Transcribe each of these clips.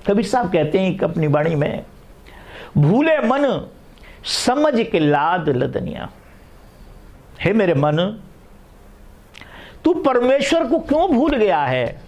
कबीर साहब कहते हैं कि अपनी वाणी में, भूले मन समझ के लाद लदनिया। हे मेरे मन, तू परमेश्वर को क्यों भूल गया है?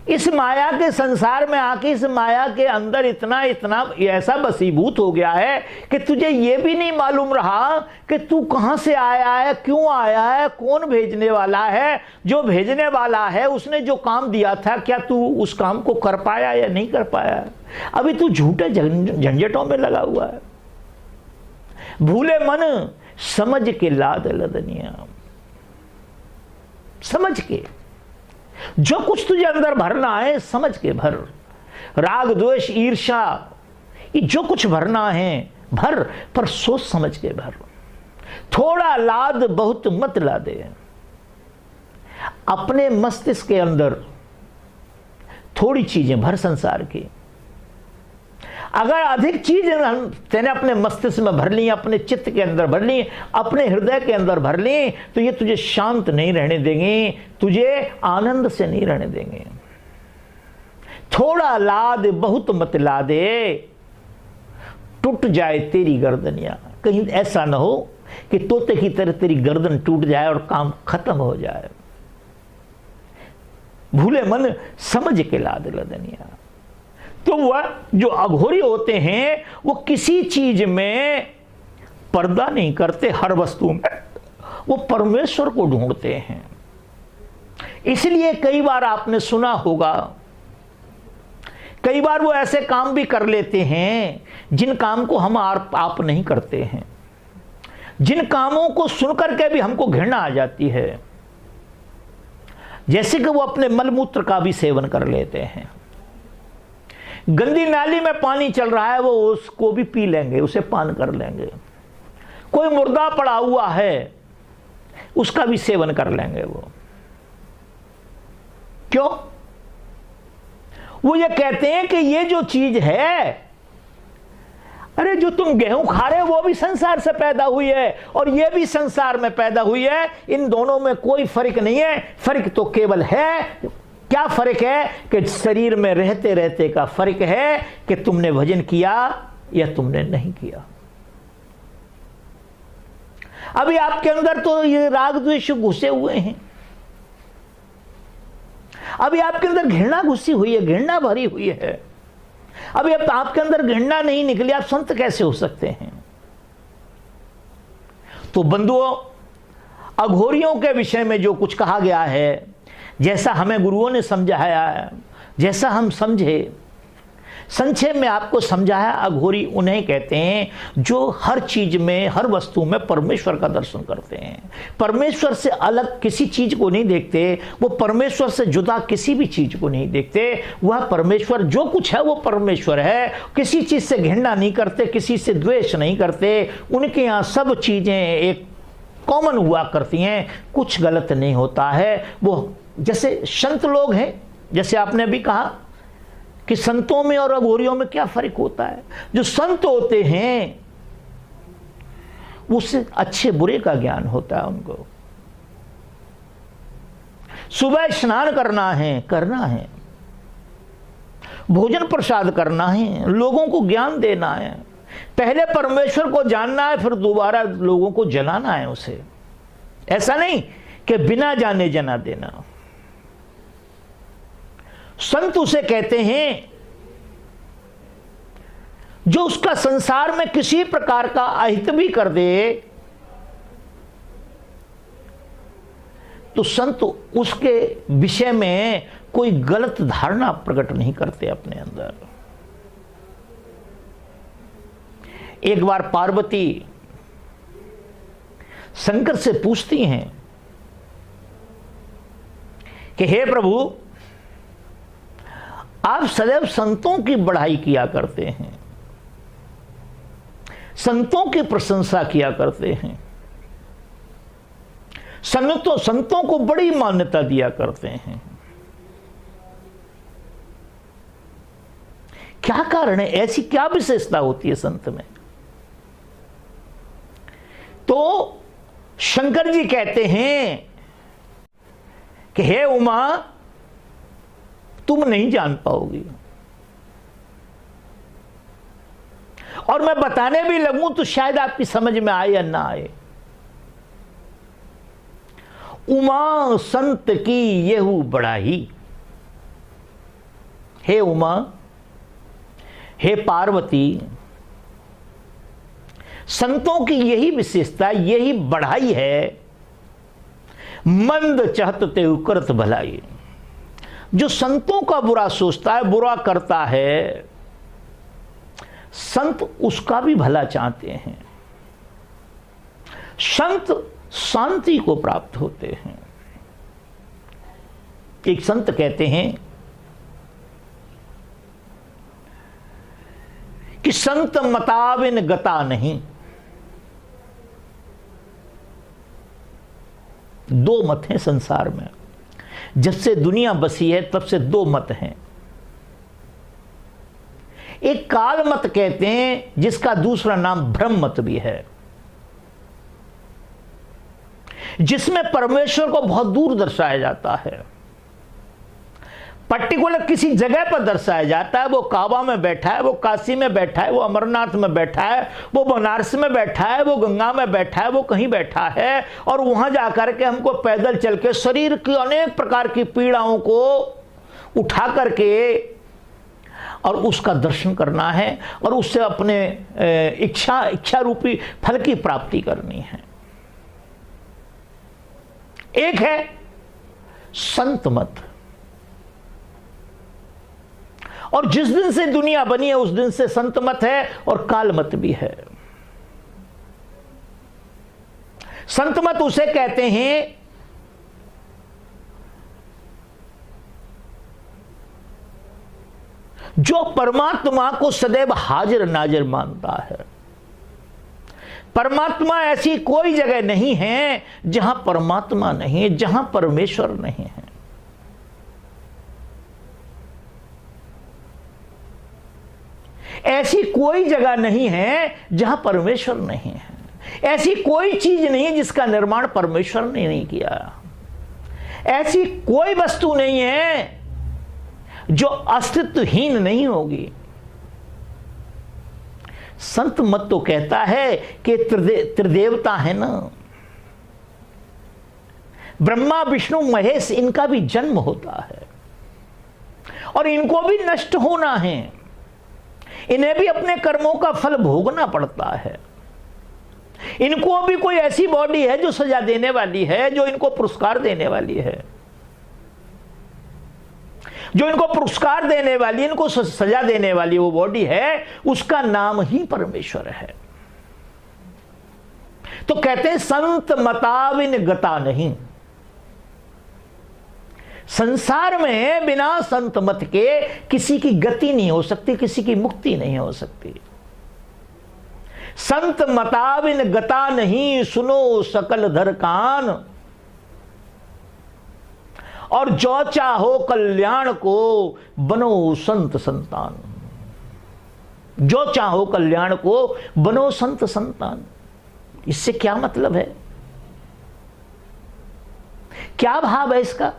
इस माया के संसार में आके इस माया के अंदर इतना इतना ऐसा बसीभूत हो गया है कि तुझे ये भी नहीं मालूम रहा कि तू कहां से आया है, क्यों आया है, कौन भेजने वाला है। जो भेजने वाला है उसने जो काम दिया था, क्या तू उस काम को कर पाया या नहीं कर पाया? अभी तू झूठे झंझटों में लगा हुआ है। भूले मन समझ के लाद लदनिया। समझ के जो कुछ तुझे अंदर भरना है समझ के भर। राग द्वेष ईर्ष्या ये जो कुछ भरना है भर, पर सोच समझ के भर। थोड़ा लाद बहुत मत लादे। अपने मस्तिष्क के अंदर थोड़ी चीजें भर संसार की। अगर अधिक चीज तेने अपने मस्तिष्क में भर ली, अपने चित्त के अंदर भर ली, अपने हृदय के अंदर भर ली, तो ये तुझे शांत नहीं रहने देंगे, तुझे आनंद से नहीं रहने देंगे। थोड़ा लाद बहुत मत लादे, टूट जाए तेरी गर्दनिया। कहीं ऐसा ना हो कि तोते की तरह तेरी गर्दन टूट जाए और काम खत्म हो जाए। भूले मन समझ के लाद लदनिया। तो वह जो अघोरी होते हैं वो किसी चीज में पर्दा नहीं करते, हर वस्तु में वो परमेश्वर को ढूंढते हैं। इसलिए कई बार आपने सुना होगा, कई बार वो ऐसे काम भी कर लेते हैं जिन काम को हम आप नहीं करते हैं, जिन कामों को सुनकर के भी हमको घृणा आ जाती है। जैसे कि वो अपने मलमूत्र का भी सेवन कर लेते हैं। गंदी नाली में पानी चल रहा है वो उसको भी पी लेंगे, उसे पान कर लेंगे। कोई मुर्दा पड़ा हुआ है उसका भी सेवन कर लेंगे वो। क्यों? वो ये कहते हैं कि ये जो चीज है, अरे जो तुम गेहूं खा रहे हो वो भी संसार से पैदा हुई है और ये भी संसार में पैदा हुई है। इन दोनों में कोई फर्क नहीं है। फर्क तो केवल है, क्या फर्क है कि शरीर में रहते रहते का फर्क है कि तुमने भजन किया या तुमने नहीं किया। अभी आपके अंदर तो ये राग द्वेष घुसे हुए हैं, अभी आपके अंदर घृणा घुसी हुई है, घृणा भरी हुई है। अभी अब आपके अंदर घृणा नहीं निकली, आप संत कैसे हो सकते हैं? तो बंधुओं, अघोरियों के विषय में जो कुछ कहा गया है, जैसा हमें गुरुओं ने समझाया, जैसा हम समझे, संक्षेप में आपको समझाया। अघोरी उन्हें कहते हैं जो हर चीज में, हर वस्तु में परमेश्वर का दर्शन करते हैं, परमेश्वर से अलग किसी चीज को नहीं देखते, वो परमेश्वर से जुदा किसी भी चीज को नहीं देखते। वह परमेश्वर जो कुछ है वो परमेश्वर है। किसी चीज से घृणा नहीं करते, किसी से द्वेष नहीं करते। उनके यहाँ सब चीजें एक कॉमन हुआ करती हैं, कुछ गलत नहीं होता है। वो जैसे संत लोग हैं, जैसे आपने भी कहा कि संतों में और अघोरियों में क्या फर्क होता है। जो संत होते हैं उससे अच्छे बुरे का ज्ञान होता है उनको। सुबह स्नान करना है, भोजन प्रसाद करना है, लोगों को ज्ञान देना है। पहले परमेश्वर को जानना है, फिर दोबारा लोगों को जनाना है उसे। ऐसा नहीं कि बिना जाने जना देना। संत उसे कहते हैं जो उसका संसार में किसी प्रकार का अहित भी कर दे तो संत उसके विषय में कोई गलत धारणा प्रकट नहीं करते अपने अंदर। एक बार पार्वती शंकर से पूछती हैं कि हे प्रभु, आप सदैव संतों की बढ़ाई किया करते हैं, संतों की प्रशंसा किया करते हैं, संतों को बड़ी मान्यता दिया करते हैं। क्या कारण है? ऐसी क्या विशेषता होती है संत में? तो शंकर जी कहते हैं कि हे उमा, तुम नहीं जान पाओगी। और मैं बताने भी लगूं तो शायद आपकी समझ में आए या ना आए। उमा संत की येहू बढ़ाई। हे उमा, हे पार्वती, संतों की यही विशेषता, यही बढ़ाई है। मंद चहत ते करत भलाई। जो संतों का बुरा सोचता है, बुरा करता है, संत उसका भी भला चाहते हैं। संत शांति को प्राप्त होते हैं। एक संत कहते हैं कि संत मताविन गता नहीं। दो मत हैं संसार में। जब से दुनिया बसी है तब से दो मत हैं। एक काल मत कहते हैं, जिसका दूसरा नाम ब्रह्म मत भी है, जिसमें परमेश्वर को बहुत दूर दर्शाया जाता है। पर्टिकुलर किसी जगह पर दर्शाया जाता है। वो काबा में बैठा है, वो काशी में बैठा है, वो अमरनाथ में बैठा है, वो बनारस में बैठा है, वो गंगा में बैठा है, वो कहीं बैठा है। और वहां जाकर के हमको पैदल चल के शरीर की अनेक प्रकार की पीड़ाओं को उठा करके और उसका दर्शन करना है और उससे अपने इच्छा रूपी फल की प्राप्ति करनी है। एक है संत मत। और जिस दिन से दुनिया बनी है उस दिन से संत मत है और काल मत भी है। संत मत उसे कहते हैं जो परमात्मा को सदैव हाजिर नाजिर मानता है। परमात्मा ऐसी कोई जगह नहीं है जहां परमात्मा नहीं है, जहां परमेश्वर नहीं है। ऐसी कोई जगह नहीं है जहां परमेश्वर नहीं है। ऐसी कोई चीज नहीं है जिसका निर्माण परमेश्वर ने नहीं किया। ऐसी कोई वस्तु नहीं है जो अस्तित्वहीन नहीं होगी। संत मत तो कहता है कि त्रिदेवता है ना, ब्रह्मा विष्णु महेश, इनका भी जन्म होता है और इनको भी नष्ट होना है। इन्हें भी अपने कर्मों का फल भोगना पड़ता है। इनको भी कोई ऐसी बॉडी है जो सजा देने वाली है, जो इनको पुरस्कार देने वाली है, जो इनको पुरस्कार देने वाली, इनको सजा देने वाली वो बॉडी है, उसका नाम ही परमेश्वर है। तो कहते हैं संत मताविन गता नहीं। संसार में बिना संत मत के किसी की गति नहीं हो सकती, किसी की मुक्ति नहीं हो सकती। संत मताविन गता नहीं, सुनो सकल धर कान। और जो चाहो कल्याण को, बनो संत संतान। जो चाहो कल्याण को, बनो संत संतान। इससे क्या मतलब है? क्या भाव है इसका?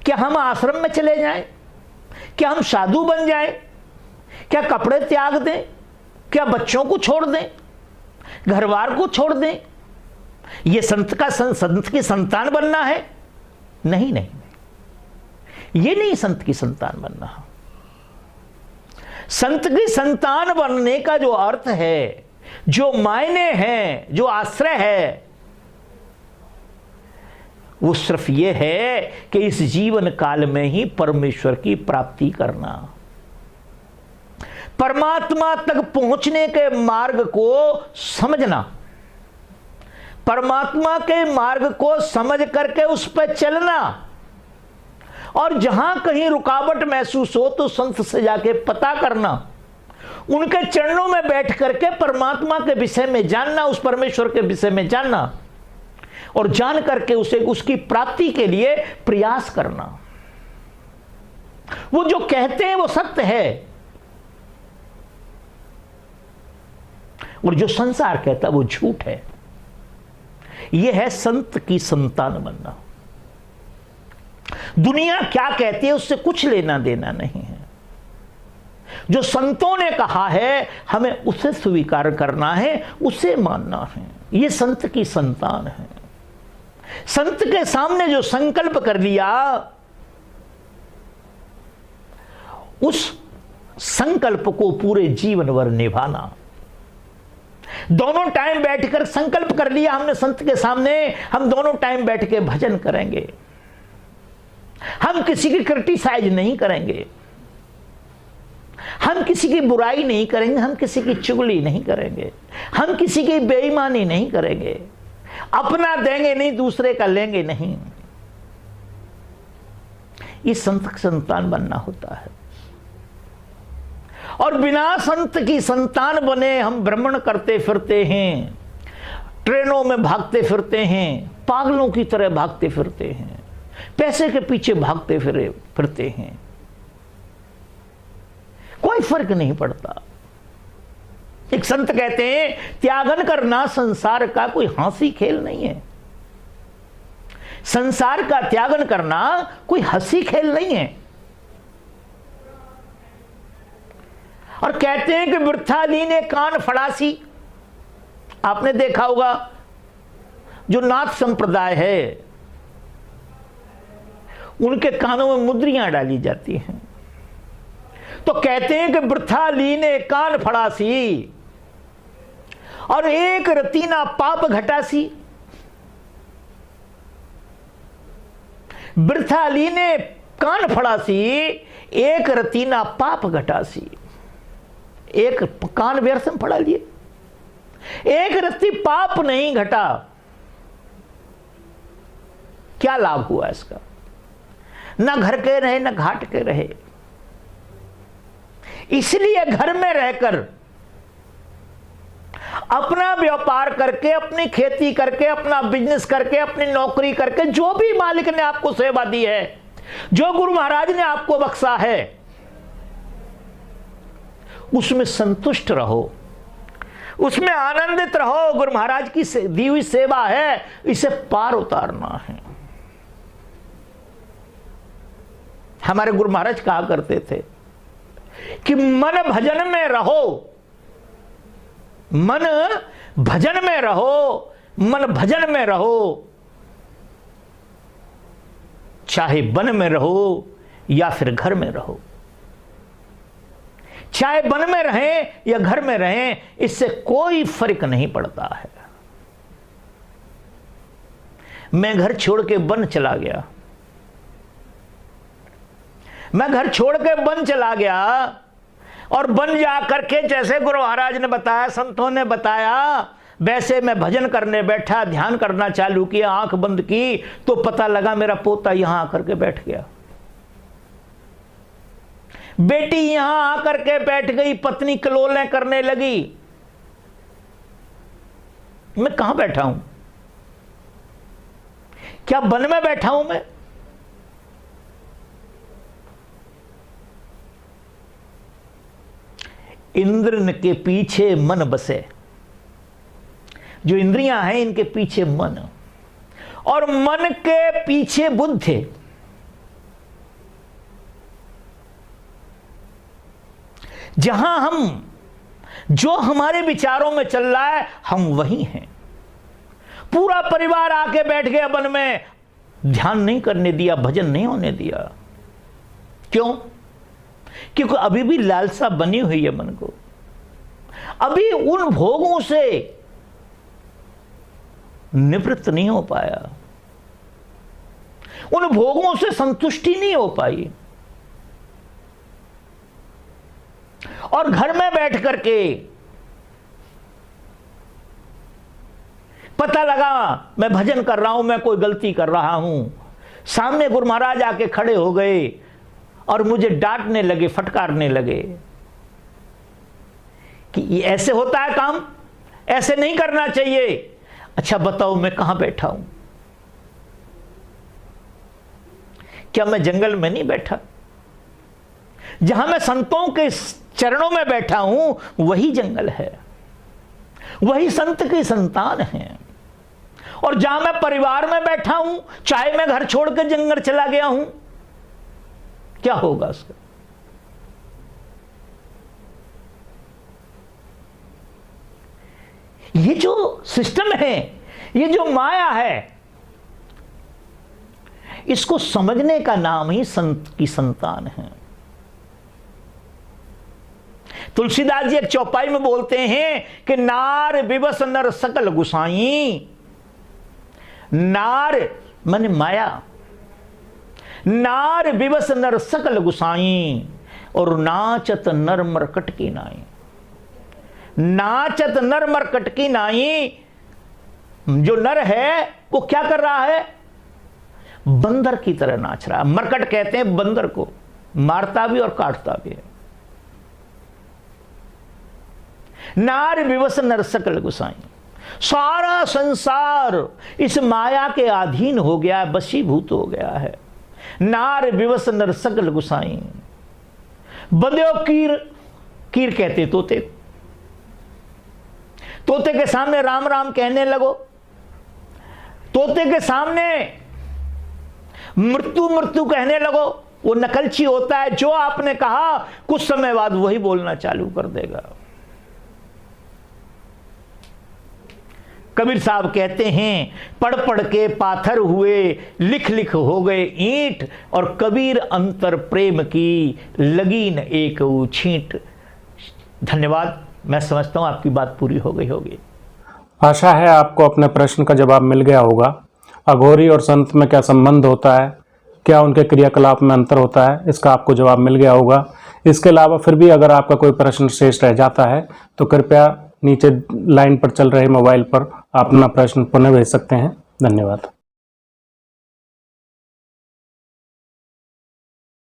क्या हम आश्रम में चले जाएं? क्या हम साधु बन जाएं? क्या कपड़े त्याग दें? क्या बच्चों को छोड़ दें? घरवार को छोड़ दें? यह संत की संतान बनना है? नहीं नहीं, ये नहीं संत की संतान बनना। संत की संतान बनने का जो अर्थ है, जो मायने हैं, जो आश्रय है, वो सिर्फ ये है कि इस जीवन काल में ही परमेश्वर की प्राप्ति करना, परमात्मा तक पहुंचने के मार्ग को समझना, परमात्मा के मार्ग को समझ करके उस पर चलना। और जहां कहीं रुकावट महसूस हो तो संत से जाके पता करना, उनके चरणों में बैठ करके परमात्मा के विषय में जानना, उस परमेश्वर के विषय में जानना और जान करके उसे उसकी प्राप्ति के लिए प्रयास करना। वो जो कहते हैं वो सत्य है और जो संसार कहता है वो झूठ है। यह है संत की संतान बनना। दुनिया क्या कहती है उससे कुछ लेना देना नहीं है। जो संतों ने कहा है हमें उसे स्वीकार करना है, उसे मानना है। ये संत की संतान है। संत के सामने जो संकल्प कर लिया, उस संकल्प को पूरे जीवन भर निभाना। दोनों टाइम बैठकर संकल्प कर लिया हमने संत के सामने, हम दोनों टाइम बैठ के भजन करेंगे, हम किसी की क्रिटिसाइज नहीं करेंगे, हम किसी की बुराई नहीं करेंगे, हम किसी की चुगली नहीं करेंगे, हम किसी की बेईमानी नहीं करेंगे, अपना देंगे नहीं, दूसरे का लेंगे नहीं। ये संत संतान बनना होता है। और बिना संत की संतान बने हम भ्रमण करते फिरते हैं, ट्रेनों में भागते फिरते हैं, पागलों की तरह भागते फिरते हैं, पैसे के पीछे भागते फिरते हैं, कोई फर्क नहीं पड़ता। एक संत कहते हैं त्यागन करना संसार का कोई हंसी खेल नहीं है। संसार का त्यागन करना कोई हंसी खेल नहीं है। और कहते हैं कि वृथा लीने कान फड़ासी। आपने देखा होगा जो नाथ संप्रदाय है उनके कानों में मुद्रियां डाली जाती हैं। तो कहते हैं कि वृथा लीने कान फड़ासी और एक रतीना पाप घटासी। वृथा लीने कान फड़ासी, एक रतीना पाप घटासी। एक कान व्यर्थ में फड़ा लिए, एक रत्ती पाप नहीं घटा। क्या लाभ हुआ इसका? न घर के रहे न घाट के रहे। इसलिए घर में रहकर अपना व्यापार करके, अपनी खेती करके, अपना बिजनेस करके, अपनी नौकरी करके, जो भी मालिक ने आपको सेवा दी है, जो गुरु महाराज ने आपको बख्शा है, उसमें संतुष्ट रहो, उसमें आनंदित रहो। गुरु महाराज की दी हुई सेवा है, इसे पार उतारना है। हमारे गुरु महाराज कहा करते थे कि मन भजन में रहो, मन भजन में रहो, मन भजन में रहो, चाहे वन में रहो या फिर घर में रहो। चाहे वन में रहें या घर में रहें, इससे कोई फर्क नहीं पड़ता है। मैं घर छोड़ के वन चला गया, मैं घर छोड़ के वन चला गया और वन जा करके जैसे गुरु महाराज ने बताया, संतों ने बताया, वैसे मैं भजन करने बैठा, ध्यान करना चालू किया, आंख बंद की तो पता लगा मेरा पोता यहां आकर के बैठ गया, बेटी यहां आकर के बैठ गई, पत्नी कलोलें करने लगी। मैं कहां बैठा हूं? क्या वन में बैठा हूं मैं? इंद्र के पीछे मन बसे। जो इंद्रियां हैं इनके पीछे मन, और मन के पीछे बुद्धि। जहां हम, जो हमारे विचारों में चल रहा है, हम वही हैं। पूरा परिवार आके बैठ गया वन में, ध्यान नहीं करने दिया, भजन नहीं होने दिया। क्यों? क्योंकि अभी भी लालसा बनी हुई है मन को, अभी उन भोगों से निवृत्त नहीं हो पाया, उन भोगों से संतुष्टि नहीं हो पाई। और घर में बैठ करके पता लगा मैं भजन कर रहा हूं, मैं कोई गलती कर रहा हूं, सामने गुरु महाराज आके खड़े हो गए और मुझे डांटने लगे, फटकारने लगे कि ये ऐसे होता है काम, ऐसे नहीं करना चाहिए। अच्छा बताओ मैं कहां बैठा हूं? क्या मैं जंगल में नहीं बैठा? जहां मैं संतों के चरणों में बैठा हूं वही जंगल है, वही संत की संतान है। और जहां मैं परिवार में बैठा हूं, चाहे मैं घर छोड़ के जंगल चला गया हूं, क्या होगा उसका? ये जो सिस्टम है, ये जो माया है, इसको समझने का नाम ही संत की संतान है। तुलसीदास जी एक चौपाई में बोलते हैं कि नार विवश नर सकल गुसाई। नार माने माया, नार विवश नर सकल गुसाई, और नाचत नर मरकट की नाई। नाचत नर मरकट की नाई, जो नर है वो क्या कर रहा है? बंदर की तरह नाच रहा है। मरकट कहते हैं बंदर को, मारता भी और काटता भी है। नार विवश नर सकल गुसाई, सारा संसार इस माया के अधीन हो गया है, वशीभूत हो गया है। नार विवश नर सकल गुसाई, बंदो कीर, कीर कहते तोते, तोते के सामने राम राम कहने लगो, तोते के सामने मृत्यु मृत्यु कहने लगो, वो नकलची होता है। जो आपने कहा कुछ समय बाद वही बोलना चालू कर देगा। कबीर साहब कहते हैं, पढ़ पढ़ के पाथर हुए, लिख लिख हो गए ईंट, और कबीर अंतर प्रेम की लगी न एक छींट। धन्यवाद। मैं समझता हूं आपकी बात पूरी हो गई होगी। आशा है आपको अपने प्रश्न का जवाब मिल गया होगा। अघोरी और संत में क्या संबंध होता है, क्या उनके क्रियाकलाप में अंतर होता है, इसका आपको जवाब मिल गया होगा। इसके अलावा फिर भी अगर आपका कोई प्रश्न शेष रह जाता है तो कृपया नीचे लाइन पर चल रहे मोबाइल पर आप अपना प्रश्न पुनः भेज सकते हैं। धन्यवाद।